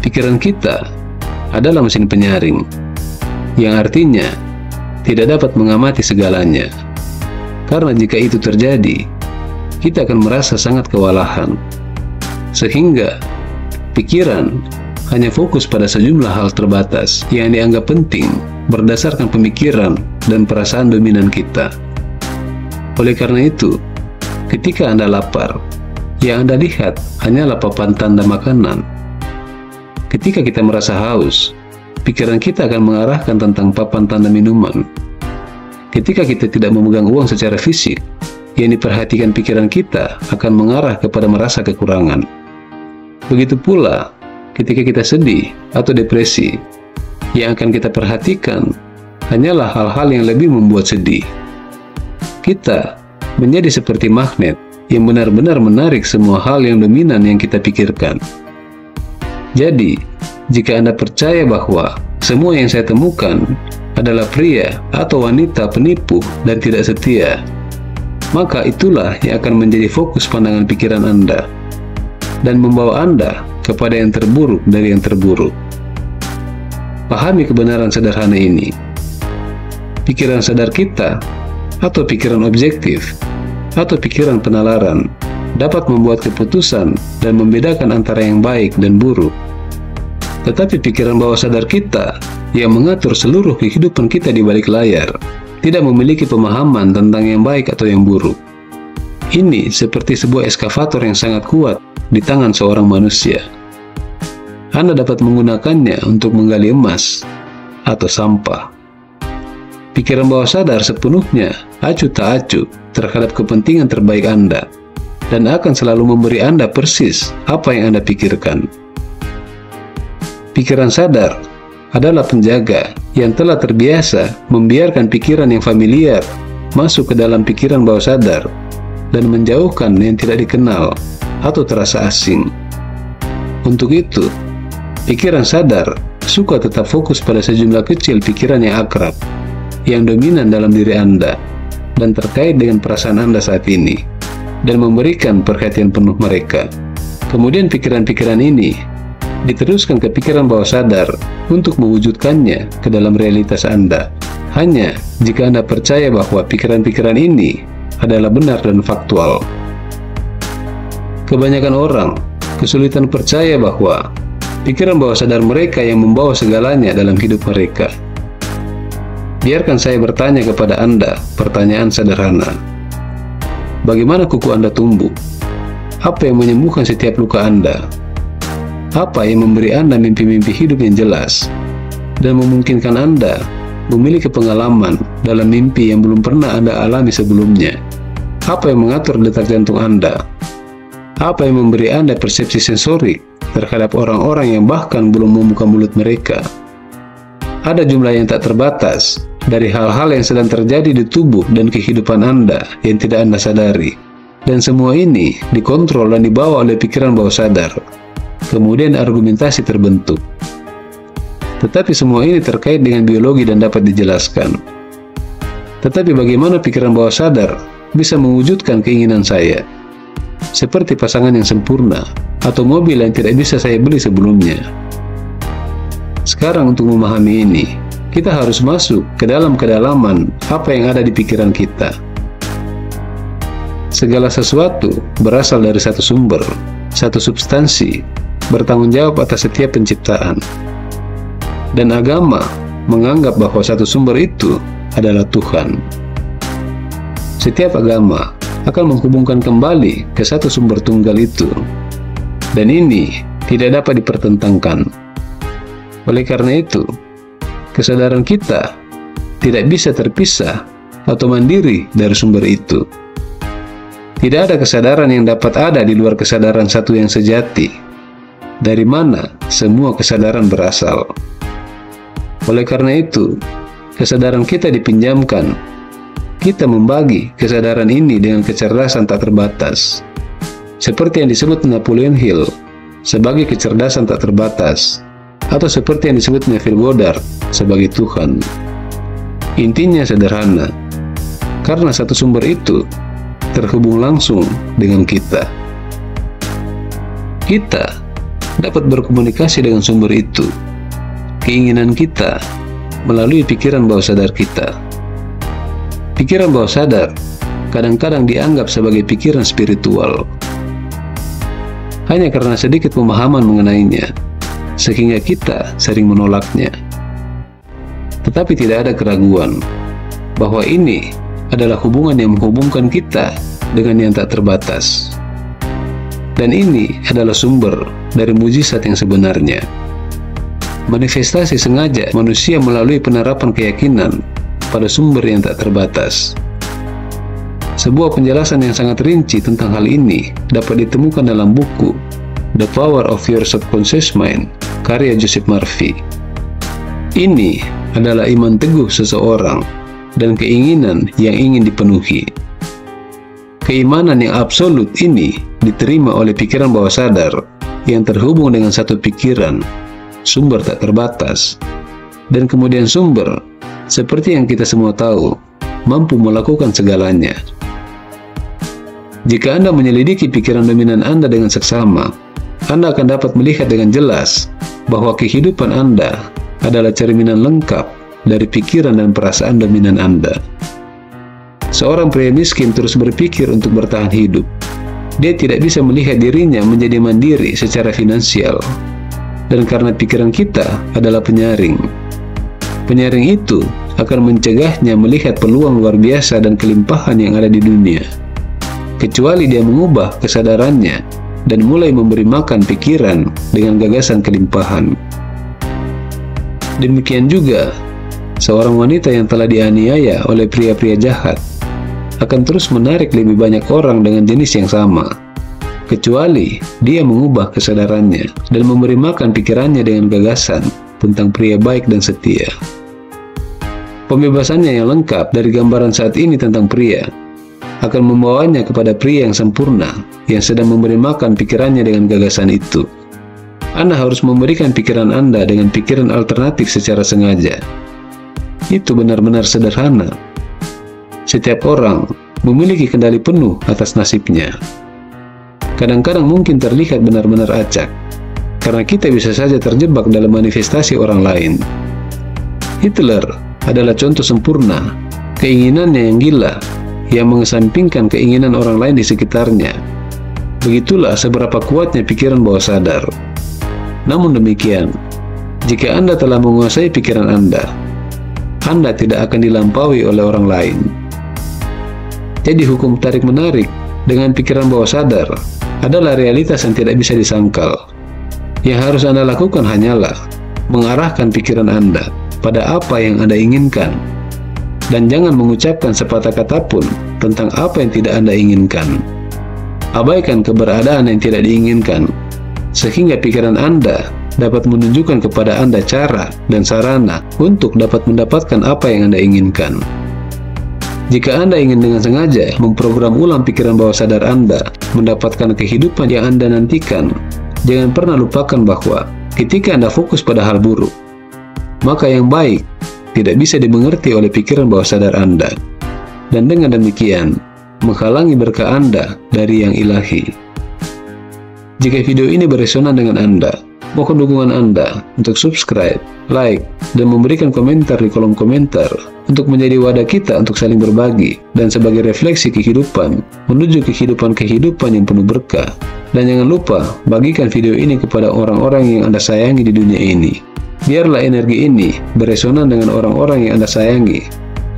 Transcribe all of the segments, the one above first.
pikiran kita adalah mesin penyaring, yang artinya tidak dapat mengamati segalanya. Karena jika itu terjadi, kita akan merasa sangat kewalahan, sehingga pikiran hanya fokus pada sejumlah hal terbatas yang dianggap penting berdasarkan pemikiran dan perasaan dominan kita. Oleh karena itu, ketika Anda lapar, yang Anda lihat hanyalah papan tanda makanan. Ketika kita merasa haus, pikiran kita akan mengarahkan tentang papan tanda minuman. Ketika kita tidak memegang uang secara fisik, yang diperhatikan pikiran kita akan mengarah kepada merasa kekurangan. Begitu pula ketika kita sedih atau depresi, yang akan kita perhatikan hanyalah hal-hal yang lebih membuat sedih. Kita menjadi seperti magnet yang benar-benar menarik semua hal yang dominan yang kita pikirkan. Jadi, jika Anda percaya bahwa semua yang saya temukan adalah pria atau wanita penipu dan tidak setia, maka itulah yang akan menjadi fokus pandangan pikiran Anda dan membawa Anda kepada yang terburuk dari yang terburuk. Pahami kebenaran sederhana ini. Pikiran sadar kita, atau pikiran objektif, atau pikiran penalaran, dapat membuat keputusan dan membedakan antara yang baik dan buruk. Tetapi pikiran bawah sadar kita, yang mengatur seluruh kehidupan kita di balik layar, tidak memiliki pemahaman tentang yang baik atau yang buruk. Ini seperti sebuah eskavator yang sangat kuat di tangan seorang manusia. Anda dapat menggunakannya untuk menggali emas atau sampah. Pikiran bawah sadar sepenuhnya acuh tak acuh terhadap kepentingan terbaik Anda dan akan selalu memberi Anda persis apa yang Anda pikirkan. Pikiran sadar adalah penjaga yang telah terbiasa membiarkan pikiran yang familiar masuk ke dalam pikiran bawah sadar dan menjauhkan yang tidak dikenal atau terasa asing. Untuk itu, pikiran sadar suka tetap fokus pada sejumlah kecil pikiran yang akrab, yang dominan dalam diri Anda, dan terkait dengan perasaan Anda saat ini, dan memberikan perhatian penuh mereka. Kemudian pikiran-pikiran ini diteruskan ke pikiran bawah sadar untuk mewujudkannya ke dalam realitas Anda. Hanya jika Anda percaya bahwa pikiran-pikiran ini adalah benar dan faktual. Kebanyakan orang kesulitan percaya bahwa pikiran bawah sadar mereka yang membawa segalanya dalam hidup mereka. Biarkan saya bertanya kepada Anda pertanyaan sederhana. Bagaimana kuku Anda tumbuh? Apa yang menyembuhkan setiap luka Anda? Apa yang memberi Anda mimpi-mimpi hidup yang jelas dan memungkinkan Anda memiliki pengalaman dalam mimpi yang belum pernah Anda alami sebelumnya? Apa yang mengatur detak jantung Anda? Apa yang memberi Anda persepsi sensorik terhadap orang-orang yang bahkan belum membuka mulut mereka? Ada jumlah yang tak terbatas dari hal-hal yang sedang terjadi di tubuh dan kehidupan Anda yang tidak Anda sadari. Dan semua ini dikontrol dan dibawa oleh pikiran bawah sadar. Kemudian argumentasi terbentuk. Tetapi semua ini terkait dengan biologi dan dapat dijelaskan. Tetapi bagaimana pikiran bawah sadar bisa mewujudkan keinginan saya? Seperti pasangan yang sempurna, atau mobil yang tidak bisa saya beli sebelumnya. Sekarang untuk memahami ini, kita harus masuk ke dalam kedalaman apa yang ada di pikiran kita. Segala sesuatu berasal dari satu sumber, satu substansi, bertanggung jawab atas setiap penciptaan. Dan agama menganggap bahwa satu sumber itu adalah Tuhan. Setiap agama akan menghubungkan kembali ke satu sumber tunggal itu. Dan ini tidak dapat dipertentangkan. Oleh karena itu, kesadaran kita tidak bisa terpisah atau mandiri dari sumber itu. Tidak ada kesadaran yang dapat ada di luar kesadaran satu yang sejati, dari mana semua kesadaran berasal. Oleh karena itu, kesadaran kita dipinjamkan. Kita membagi kesadaran ini dengan kecerdasan tak terbatas. Seperti yang disebut Napoleon Hill sebagai kecerdasan tak terbatas, atau seperti yang disebut Neville Goddard sebagai Tuhan. Intinya sederhana, karena satu sumber itu terhubung langsung dengan kita. Kita dapat berkomunikasi dengan sumber itu, keinginan kita, melalui pikiran bawah sadar kita. Pikiran bawah sadar kadang-kadang dianggap sebagai pikiran spiritual. Hanya karena sedikit pemahaman mengenainya, sehingga kita sering menolaknya. Tetapi tidak ada keraguan bahwa ini adalah hubungan yang menghubungkan kita dengan yang tak terbatas. Dan ini adalah sumber dari mujizat yang sebenarnya. Manifestasi sengaja manusia melalui penerapan keyakinan pada sumber yang tak terbatas. Sebuah penjelasan yang sangat rinci tentang hal ini dapat ditemukan dalam buku The Power of Your Subconscious Mind, karya Joseph Murphy. Ini adalah iman teguh seseorang dan keinginan yang ingin dipenuhi. Keimanan yang absolut ini diterima oleh pikiran bawah sadar yang terhubung dengan satu pikiran, sumber tak terbatas, dan kemudian sumber, seperti yang kita semua tahu, mampu melakukan segalanya. Jika Anda menyelidiki pikiran dominan Anda dengan seksama, Anda akan dapat melihat dengan jelas bahwa kehidupan Anda adalah cerminan lengkap dari pikiran dan perasaan dominan Anda. Seorang pria miskin terus berpikir untuk bertahan hidup. Dia tidak bisa melihat dirinya menjadi mandiri secara finansial. Dan karena pikiran kita adalah penyaring. Penyaring itu akan mencegahnya melihat peluang luar biasa dan kelimpahan yang ada di dunia. Kecuali dia mengubah kesadarannya dan mulai memberi makan pikiran dengan gagasan kelimpahan. Demikian juga, seorang wanita yang telah dianiaya oleh pria-pria jahat akan terus menarik lebih banyak orang dengan jenis yang sama, kecuali dia mengubah kesadarannya dan memberi makan pikirannya dengan gagasan tentang pria baik dan setia. Pembebasannya yang lengkap dari gambaran saat ini tentang pria akan membawanya kepada pria yang sempurna yang sedang memberi makan pikirannya dengan gagasan itu. Anda harus memberikan pikiran Anda dengan pikiran alternatif secara sengaja. Itu benar-benar sederhana. Setiap orang memiliki kendali penuh atas nasibnya. Kadang-kadang mungkin terlihat benar-benar acak, karena kita bisa saja terjebak dalam manifestasi orang lain. Hitler adalah contoh sempurna, keinginannya yang gila, yang mengesampingkan keinginan orang lain di sekitarnya. Begitulah seberapa kuatnya pikiran bawah sadar. Namun demikian, jika Anda telah menguasai pikiran Anda tidak akan dilampaui oleh orang lain. Jadi hukum tarik-menarik dengan pikiran bawah sadar adalah realitas yang tidak bisa disangkal. Yang harus Anda lakukan hanyalah mengarahkan pikiran Anda pada apa yang Anda inginkan, dan jangan mengucapkan sepatah kata pun tentang apa yang tidak Anda inginkan. Abaikan keberadaan yang tidak diinginkan, sehingga pikiran Anda dapat menunjukkan kepada Anda cara dan sarana untuk dapat mendapatkan apa yang Anda inginkan. Jika Anda ingin dengan sengaja memprogram ulang pikiran bawah sadar Anda mendapatkan kehidupan yang Anda nantikan, jangan pernah lupakan bahwa ketika Anda fokus pada hal buruk, maka yang baik tidak bisa dimengerti oleh pikiran bawah sadar Anda, dan dengan demikian menghalangi berkah Anda dari yang ilahi. Jika video ini beresonan dengan Anda, mohon dukungan Anda untuk subscribe, like, dan memberikan komentar di kolom komentar untuk menjadi wadah kita untuk saling berbagi dan sebagai refleksi kehidupan menuju kehidupan yang penuh berkah. Dan jangan lupa bagikan video ini kepada orang-orang yang Anda sayangi di dunia ini. Biarlah energi ini beresonan dengan orang-orang yang Anda sayangi.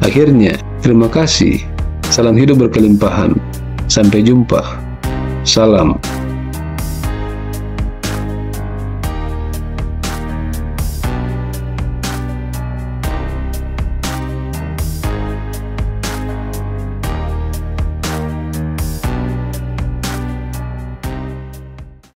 Akhirnya, terima kasih. Salam hidup berkelimpahan. Sampai jumpa. Salam.